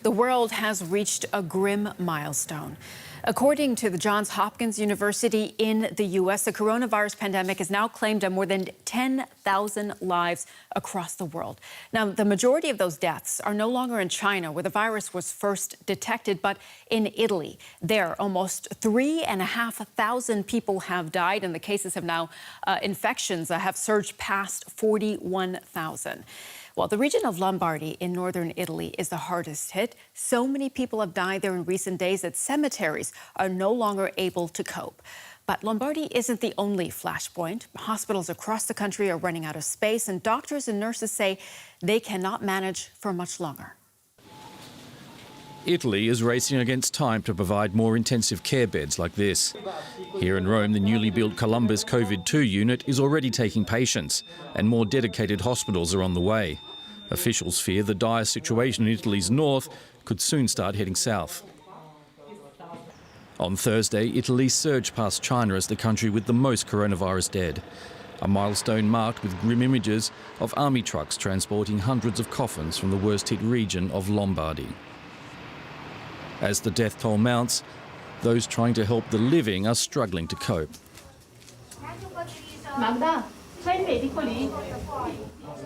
The world has reached a grim milestone. According to the Johns Hopkins University in the U.S., the coronavirus pandemic has now claimed more than 10,000 lives across the world. Now, the majority of those deaths are no longer in China, where the virus was first detected, but in Italy. There, almost 3,500 people have died, and the cases have now, infections have surged past 41,000. Well, the region of Lombardy in northern Italy is the hardest hit. So many people have died there in recent days that cemeteries are no longer able to cope. But Lombardy isn't the only flashpoint. Hospitals across the country are running out of space, and doctors and nurses say they cannot manage for much longer. Italy is racing against time to provide more intensive care beds like this. Here in Rome, the newly built Columbus COVID-2 unit is already taking patients, and more dedicated hospitals are on the way. Officials fear the dire situation in Italy's north could soon start heading south. On Thursday, Italy surged past China as the country with the most coronavirus dead. A milestone marked with grim images of army trucks transporting hundreds of coffins from the worst-hit region of Lombardy. As the death toll mounts, those trying to help the living are struggling to cope.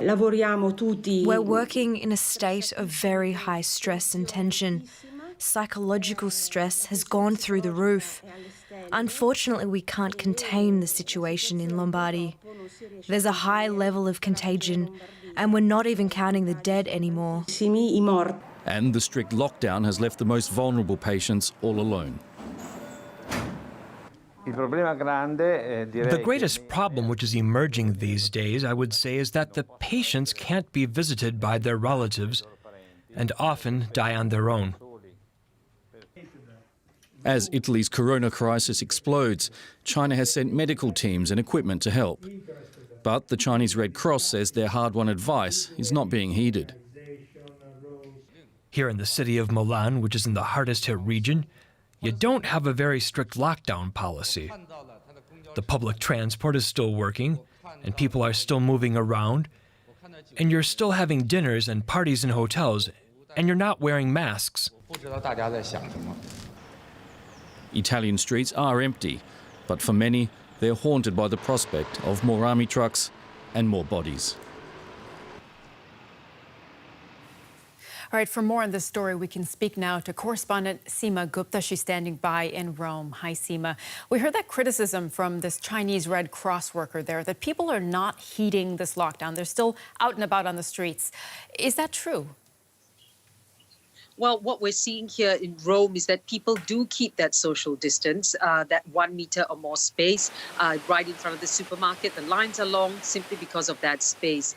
We're working in a state of very high stress and tension. Psychological stress has gone through the roof. Unfortunately, we can't contain the situation in Lombardy. There's a high level of contagion, and we're not even counting the dead anymore. And the strict lockdown has left the most vulnerable patients all alone. The greatest problem which is emerging these days, I would say, is that the patients can't be visited by their relatives and often die on their own. As Italy's corona crisis explodes, China has sent medical teams and equipment to help. But the Chinese Red Cross says their hard-won advice is not being heeded. Here in the city of Milan, which is in the hardest-hit region, you don't have a very strict lockdown policy. The public transport is still working, and people are still moving around, and you're still having dinners and parties in hotels, and you're not wearing masks. Italian streets are empty, but for many, they're haunted by the prospect of more army trucks and more bodies. All right, for more on this story, we can speak now to correspondent Seema Gupta. She's standing by in Rome. Hi, Seema. We heard that criticism from this Chinese Red Cross worker there, that people are not heeding this lockdown. They're still out and about on the streets. Is that true? Well, what we're seeing here in Rome is that people do keep that social distance, that 1 meter or more space right in front of the supermarket. The lines are long simply because of that space.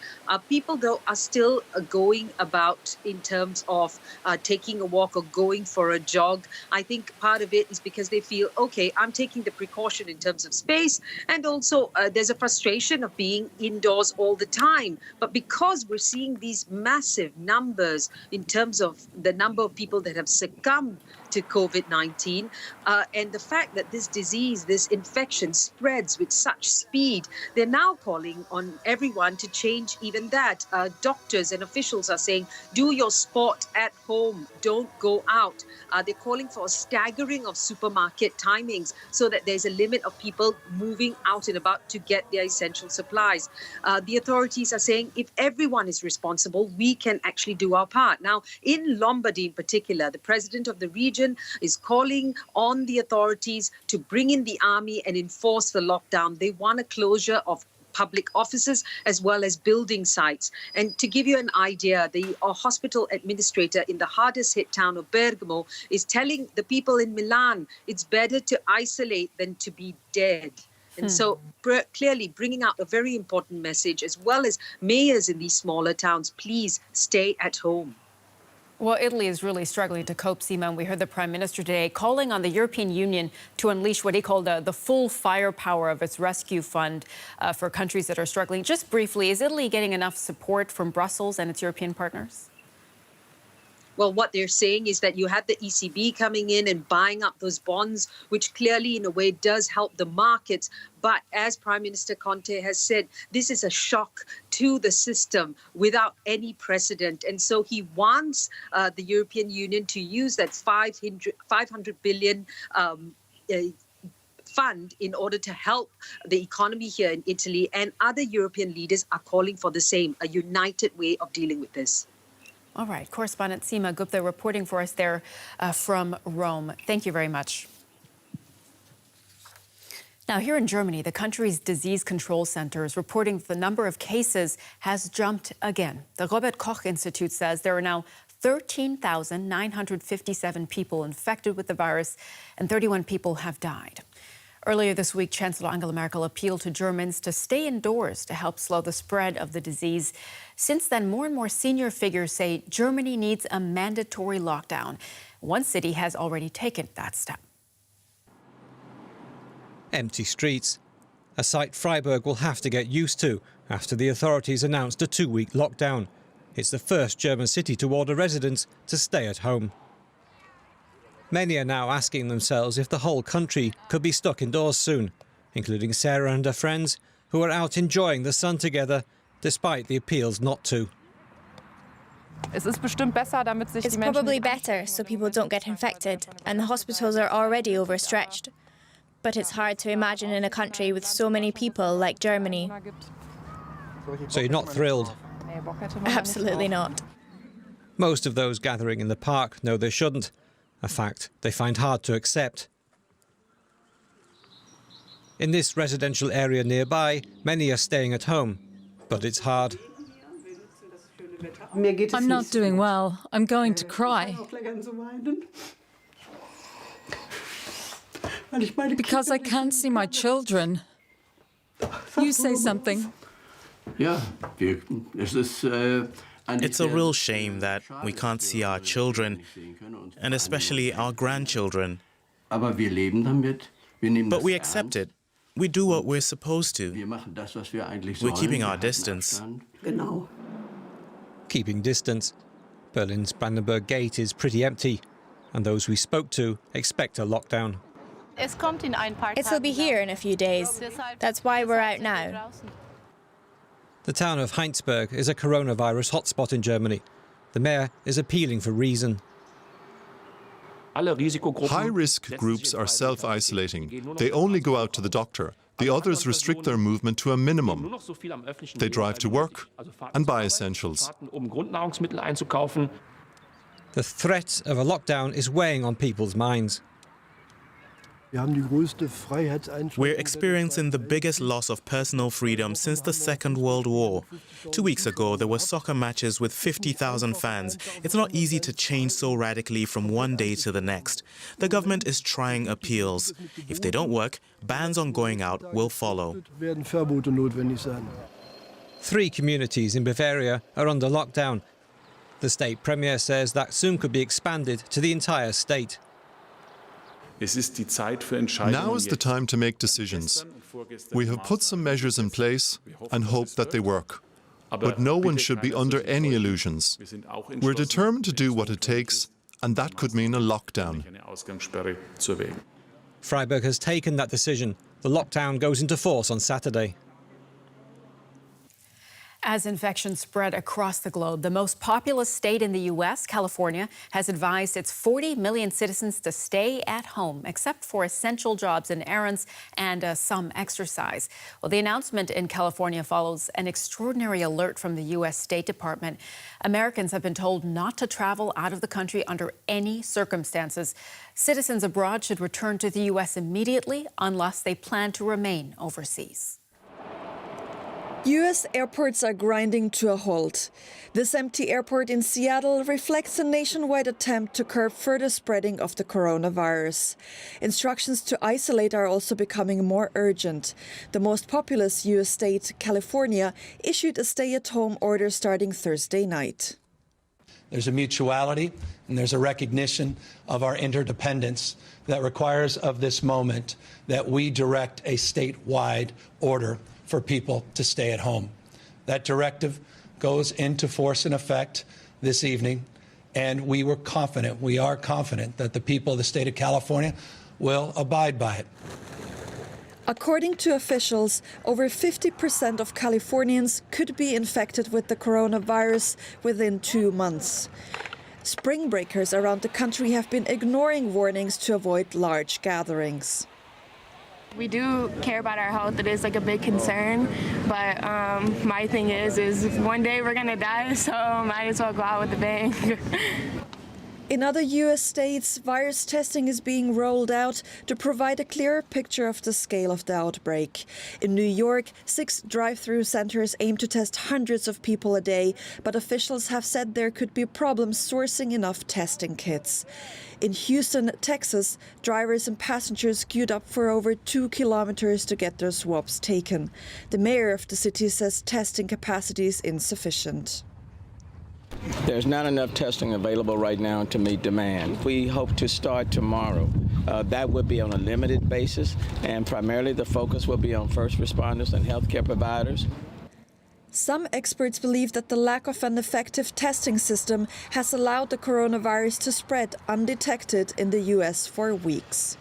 People, though, are still going about in terms of taking a walk or going for a jog. I think part of it is because they feel, OK, I'm taking the precaution in terms of space. And also there's a frustration of being indoors all the time. But because we're seeing these massive numbers in terms of the number of people that have succumbed to COVID-19 and the fact that this disease, this infection spreads with such speed, they're now calling on everyone to change even that. Doctors and officials are saying, do your sport at home, don't go out. They're calling for a staggering of supermarket timings so that there's a limit of people moving out and about to get their essential supplies. The authorities are saying if everyone is responsible, we can actually do our part. Now, in Lombardy in particular, the president of the region is calling on the authorities to bring in the army and enforce the lockdown. They want a closure of public offices as well as building sites. And to give you an idea, the hospital administrator in the hardest hit town of Bergamo is telling the people in Milan it's better to isolate than to be dead. And so clearly bringing out a very important message, as well as mayors in these smaller towns, please stay at home. Well, Italy is really struggling to cope, Seema, and we heard the Prime Minister today calling on the European Union to unleash what he called the full firepower of its rescue fund for countries that are struggling. Just briefly, is Italy getting enough support from Brussels and its European partners? Well, what they're saying is that you had the ECB coming in and buying up those bonds, which clearly, in a way, does help the markets. But as Prime Minister Conte has said, this is a shock to the system without any precedent. And so he wants the European Union to use that 500 billion fund in order to help the economy here in Italy. And other European leaders are calling for the same, a united way of dealing with this. All right. Correspondent Seema Gupta reporting for us there from Rome. Thank you very much. Now, here in Germany, the country's disease control center is reporting that the number of cases has jumped again. The Robert Koch Institute says there are now 13,957 people infected with the virus and 31 people have died. Earlier this week, Chancellor Angela Merkel appealed to Germans to stay indoors to help slow the spread of the disease. Since then, more and more senior figures say Germany needs a mandatory lockdown. One city has already taken that step. Empty streets, a sight Freiburg will have to get used to after the authorities announced a 2-week lockdown. It's the first German city to order residents to stay at home. Many are now asking themselves if the whole country could be stuck indoors soon, including Sarah and her friends, who are out enjoying the sun together, despite the appeals not to. It's probably better so people don't get infected, and the hospitals are already overstretched. But it's hard to imagine in a country with so many people like Germany. So you're not thrilled? Absolutely not. Most of those gathering in the park know they shouldn't, a fact they find hard to accept. In this residential area nearby, many are staying at home, but it's hard. I'm not doing well. I'm going to cry. Because I can't see my children. You say something. It's a real shame that we can't see our children, and especially our grandchildren. But we accept it. We do what we're supposed to. We're keeping our distance. Keeping distance. Berlin's Brandenburg Gate is pretty empty, and those we spoke to expect a lockdown. It'll be here in a few days. That's why we're out now. The town of Heinsberg is a coronavirus hotspot in Germany. The mayor is appealing for reason. High-risk groups are self-isolating. They only go out to the doctor. The others restrict their movement to a minimum. They drive to work and buy essentials. The threat of a lockdown is weighing on people's minds. We're experiencing the biggest loss of personal freedom since the Second World War. 2 weeks ago, there were soccer matches with 50,000 fans. It's not easy to change so radically from one day to the next. The government is trying appeals. If they don't work, bans on going out will follow. 3 communities in Bavaria are under lockdown. The state premier says that soon could be expanded to the entire state. Now is the time to make decisions. We have put some measures in place and hope that they work. But no one should be under any illusions. We're determined to do what it takes, and that could mean a lockdown. Freiburg has taken that decision. The lockdown goes into force on Saturday. As infections spread across the globe, the most populous state in the U.S., California, has advised its 40 million citizens to stay at home, except for essential jobs and errands and some exercise. Well, the announcement in California follows an extraordinary alert from the U.S. State Department. Americans have been told not to travel out of the country under any circumstances. Citizens abroad should return to the U.S. immediately unless they plan to remain overseas. U.S. airports are grinding to a halt. This empty airport in Seattle reflects a nationwide attempt to curb further spreading of the coronavirus. Instructions to isolate are also becoming more urgent. The most populous U.S. state, California, issued a stay-at-home order starting Thursday night. There's a mutuality and there's a recognition of our interdependence that requires of this moment that we direct a statewide order for people to stay at home. That directive goes into force and effect this evening, and we are confident that the people of the state of California will abide by it. According to officials, over 50% of Californians could be infected with the coronavirus within 2 months. Spring breakers around the country have been ignoring warnings to avoid large gatherings. We do care about our health. It is like a big concern, but my thing is one day we're gonna die, so might as well go out with a bang. In other U.S. states, virus testing is being rolled out to provide a clearer picture of the scale of the outbreak. In New York, 6 drive-through centers aim to test hundreds of people a day, but officials have said there could be problems sourcing enough testing kits. In Houston, Texas, drivers and passengers queued up for over 2 kilometers to get their swabs taken. The mayor of the city says testing capacity is insufficient. There's not enough testing available right now to meet demand. We hope to start tomorrow. That would be on a limited basis, and primarily the focus will be on first responders and healthcare providers. Some experts believe that the lack of an effective testing system has allowed the coronavirus to spread undetected in the U.S. for weeks.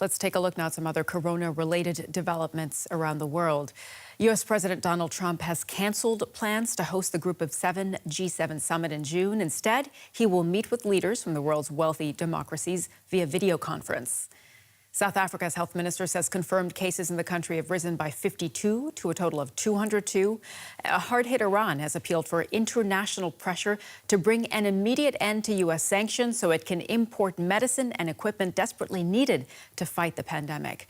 Let's take a look now at some other corona-related developments around the world. U.S. President Donald Trump has canceled plans to host the Group of 7 G7 summit in June. Instead, he will meet with leaders from the world's wealthy democracies via video conference. South Africa's health minister says confirmed cases in the country have risen by 52 to a total of 202. A hard-hit Iran has appealed for international pressure to bring an immediate end to U.S. sanctions so it can import medicine and equipment desperately needed to fight the pandemic.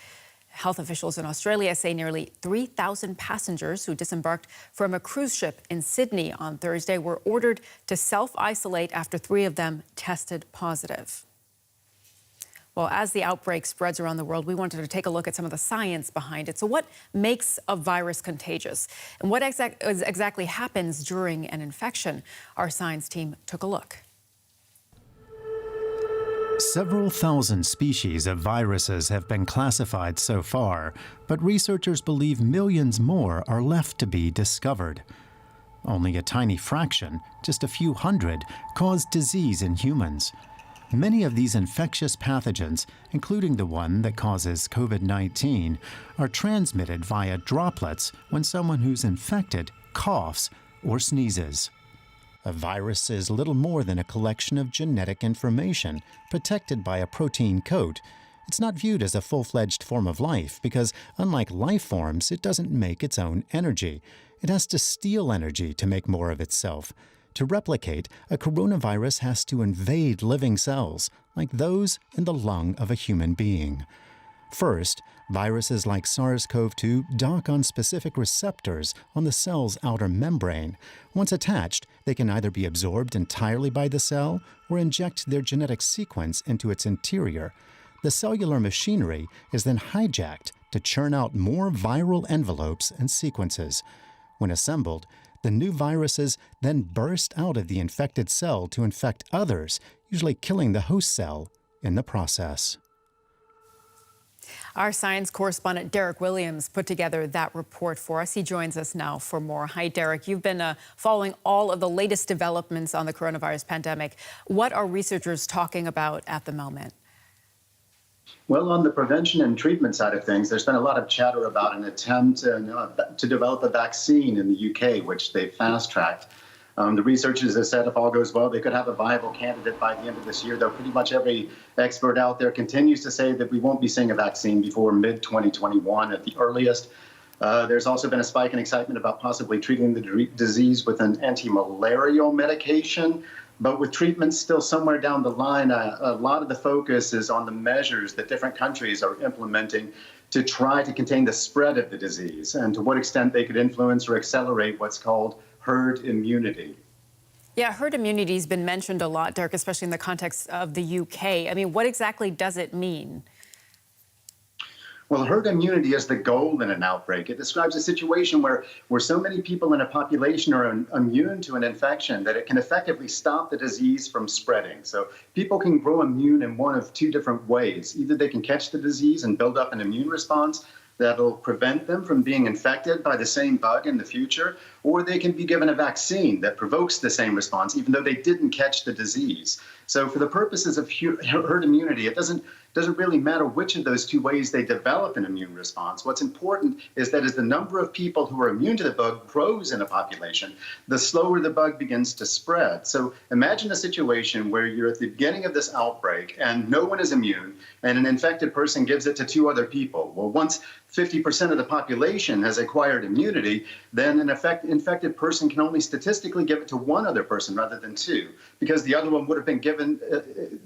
Health officials in Australia say nearly 3,000 passengers who disembarked from a cruise ship in Sydney on Thursday were ordered to self-isolate after 3 of them tested positive. Well, as the outbreak spreads around the world, we wanted to take a look at some of the science behind it. So what makes a virus contagious? And what exactly happens during an infection? Our science team took a look. Several thousand species of viruses have been classified so far, but researchers believe millions more are left to be discovered. Only a tiny fraction, just a few hundred, cause disease in humans. Many of these infectious pathogens, including the one that causes COVID-19, are transmitted via droplets when someone who's infected coughs or sneezes. A virus is little more than a collection of genetic information protected by a protein coat. It's not viewed as a full-fledged form of life because, unlike life forms, it doesn't make its own energy. It has to steal energy to make more of itself. To replicate, a coronavirus has to invade living cells, like those in the lung of a human being. First, viruses like SARS-CoV-2 dock on specific receptors on the cell's outer membrane. Once attached, they can either be absorbed entirely by the cell or inject their genetic sequence into its interior. The cellular machinery is then hijacked to churn out more viral envelopes and sequences. When assembled, the new viruses then burst out of the infected cell to infect others, usually killing the host cell in the process. Our science correspondent Derek Williams put together that report for us. He joins us now for more. Hi, Derek. You've been following all of the latest developments on the coronavirus pandemic. What are researchers talking about at the moment? Well, on the prevention and treatment side of things, there's been a lot of chatter about an attempt to develop a vaccine in the UK, which they fast-tracked. The researchers have said if all goes well, they could have a viable candidate by the end of this year, though pretty much every expert out there continues to say that we won't be seeing a vaccine before mid-2021 at the earliest. There's also been a spike in excitement about possibly treating the disease with an anti-malarial medication. But with treatment still somewhere down the line, a lot of the focus is on the measures that different countries are implementing to try to contain the spread of the disease and to what extent they could influence or accelerate what's called herd immunity. Yeah, herd immunity has been mentioned a lot, Derek, especially in the context of the UK. I mean, what exactly does it mean? Well, herd immunity is the goal in an outbreak. It describes a situation where so many people in a population are immune to an infection that it can effectively stop the disease from spreading. So people can grow immune in one of 2 different ways. Either they can catch the disease and build up an immune response that'll prevent them from being infected by the same bug in the future, or they can be given a vaccine that provokes the same response, even though they didn't catch the disease. So for the purposes of herd immunity, it doesn't really matter which of those two ways they develop an immune response. What's important is that as the number of people who are immune to the bug grows in a population, the slower the bug begins to spread. So imagine a situation where you're at the beginning of this outbreak and no one is immune, and an infected person gives it to two other people. Well, once 50% of the population has acquired immunity, then an infected person can only statistically give it to one other person rather than two, because the other one would have been given,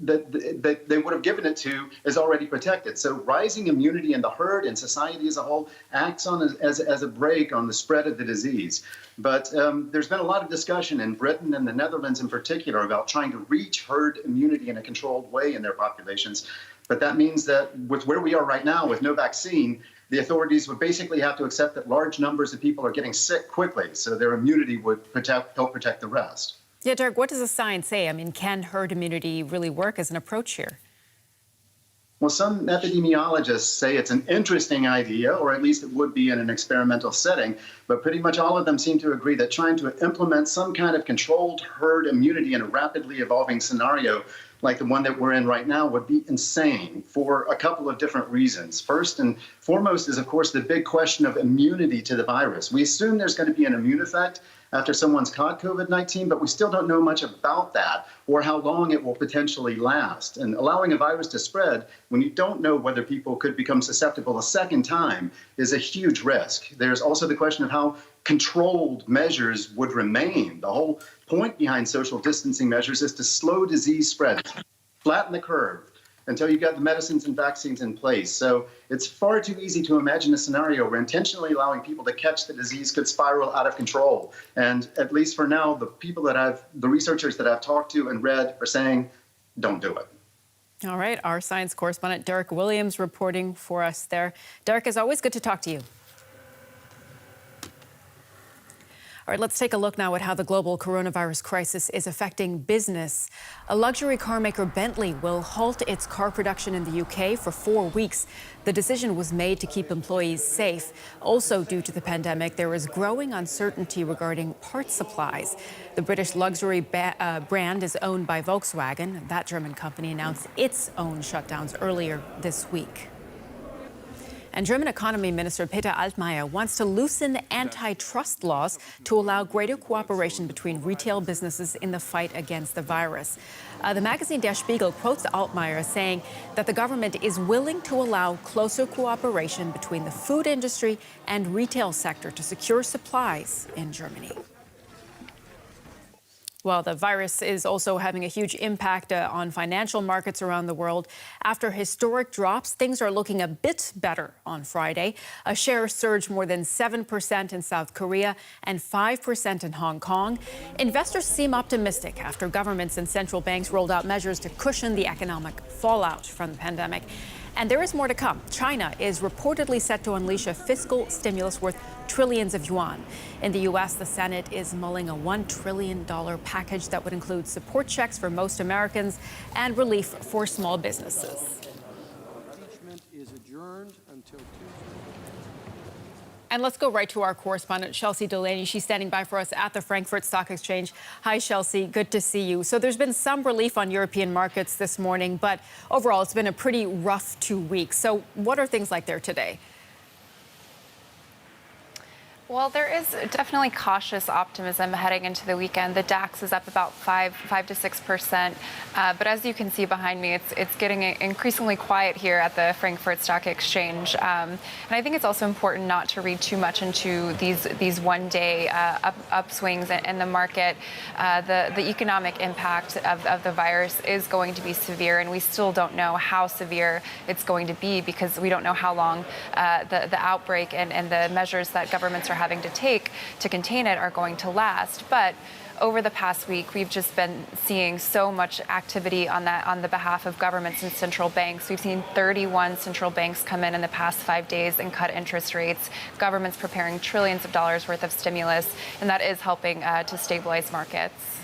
that they would have given it to is already protected. So rising immunity in the herd and society as a whole acts on as a brake on the spread of the disease. But there's been a lot of discussion in Britain and the Netherlands in particular about trying to reach herd immunity in a controlled way in their populations. But that means that with where we are right now with no vaccine, the authorities would basically have to accept that large numbers of people are getting sick quickly, so their immunity would help protect the rest. Yeah, Dirk, what does the science say? I mean, can herd immunity really work as an approach here? Well, some epidemiologists say it's an interesting idea, or at least it would be in an experimental setting, but pretty much all of them seem to agree that trying to implement some kind of controlled herd immunity in a rapidly evolving scenario like the one that we're in right now would be insane for a couple of different reasons. First and foremost is, of course, the big question of immunity to the virus. We assume there's going to be an immune effect after someone's caught COVID-19, but we still don't know much about that or how long it will potentially last. And allowing a virus to spread when you don't know whether people could become susceptible a second time is a huge risk. There's also the question of how controlled measures would remain. The whole point behind social distancing measures is to slow disease spread, flatten the curve until you've got the medicines and vaccines in place. So it's far too easy to imagine a scenario where intentionally allowing people to catch the disease could spiral out of control. And at least for now, the researchers that I've talked to and read are saying, don't do it. All right, our science correspondent Derek Williams reporting for us there. Derek, as always, good to talk to you. All right, let's take a look now at how the global coronavirus crisis is affecting business. A luxury car maker, Bentley, will halt its car production in the UK for 4 weeks. The decision was made to keep employees safe. Also, due to the pandemic, there is growing uncertainty regarding part supplies. The British luxury brand is owned by Volkswagen. That German company announced its own shutdowns earlier this week. And German Economy Minister Peter Altmaier wants to loosen antitrust laws to allow greater cooperation between retail businesses in the fight against the virus. The magazine Der Spiegel quotes Altmaier saying that the government is willing to allow closer cooperation between the food industry and retail sector to secure supplies in Germany. Well, the virus is also having a huge impact on financial markets around the world. After historic drops, things are looking a bit better on Friday. A share surged more than 7% in South Korea and 5% in Hong Kong. Investors seem optimistic after governments and central banks rolled out measures to cushion the economic fallout from the pandemic. And there is more to come. China is reportedly set to unleash a fiscal stimulus worth trillions of yuan. In the U.S., the Senate is mulling a $1 trillion package that would include support checks for most Americans and relief for small businesses. Impeachment is adjourned until Tuesday. And let's go right to our correspondent, Chelsea Delaney. She's standing by for us at the Frankfurt Stock Exchange. Hi, Chelsea. Good to see you. So there's been some relief on European markets this morning, but overall, it's been a pretty rough 2 weeks. So what are things like there today? Well, there is definitely cautious optimism heading into the weekend. The DAX is up about 5 to 6%. But as you can see behind me, it's getting increasingly quiet here at the Frankfurt Stock Exchange. And I think it's also important not to read too much into these one-day upswings in the market. The economic impact of the virus is going to be severe, and we still don't know how severe it's going to be because we don't know how long the outbreak and the measures that governments are having to take to contain it are going to last. But over the past week, we've just been seeing so much activity on the behalf of governments and central banks. We've seen 31 central banks come in the past 5 days and cut interest rates. Governments preparing trillions of dollars worth of stimulus, and that is helping to stabilize markets.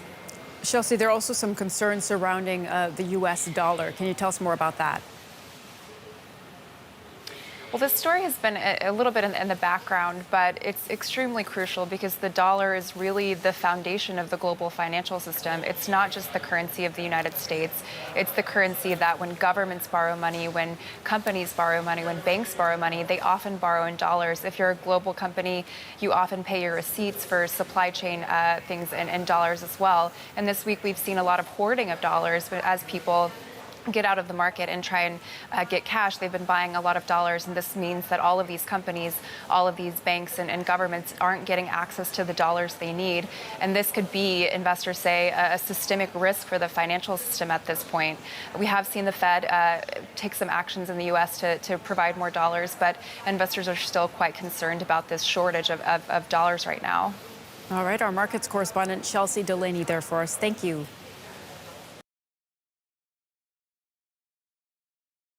Chelsea, there are also some concerns surrounding the U.S. dollar. Can you tell us more about that? Well, this story has been a little bit in the background, but it's extremely crucial because the dollar is really the foundation of the global financial system. It's not just the currency of the United States. It's the currency that when governments borrow money, when companies borrow money, when banks borrow money, they often borrow in dollars. If you're a global company, you often pay your receipts for supply chain things in dollars as well. And this week we've seen a lot of hoarding of dollars, but as people get out of the market and try and get cash, they've been buying a lot of dollars, and this means that all of these companies, all of these banks and governments aren't getting access to the dollars they need, and this could be, investors say, a systemic risk for the financial system at this point. We have seen the Fed take some actions in the U.S. to provide more dollars, but investors are still quite concerned about this shortage of dollars right now. All right, our markets correspondent Chelsea Delaney there for us. Thank you.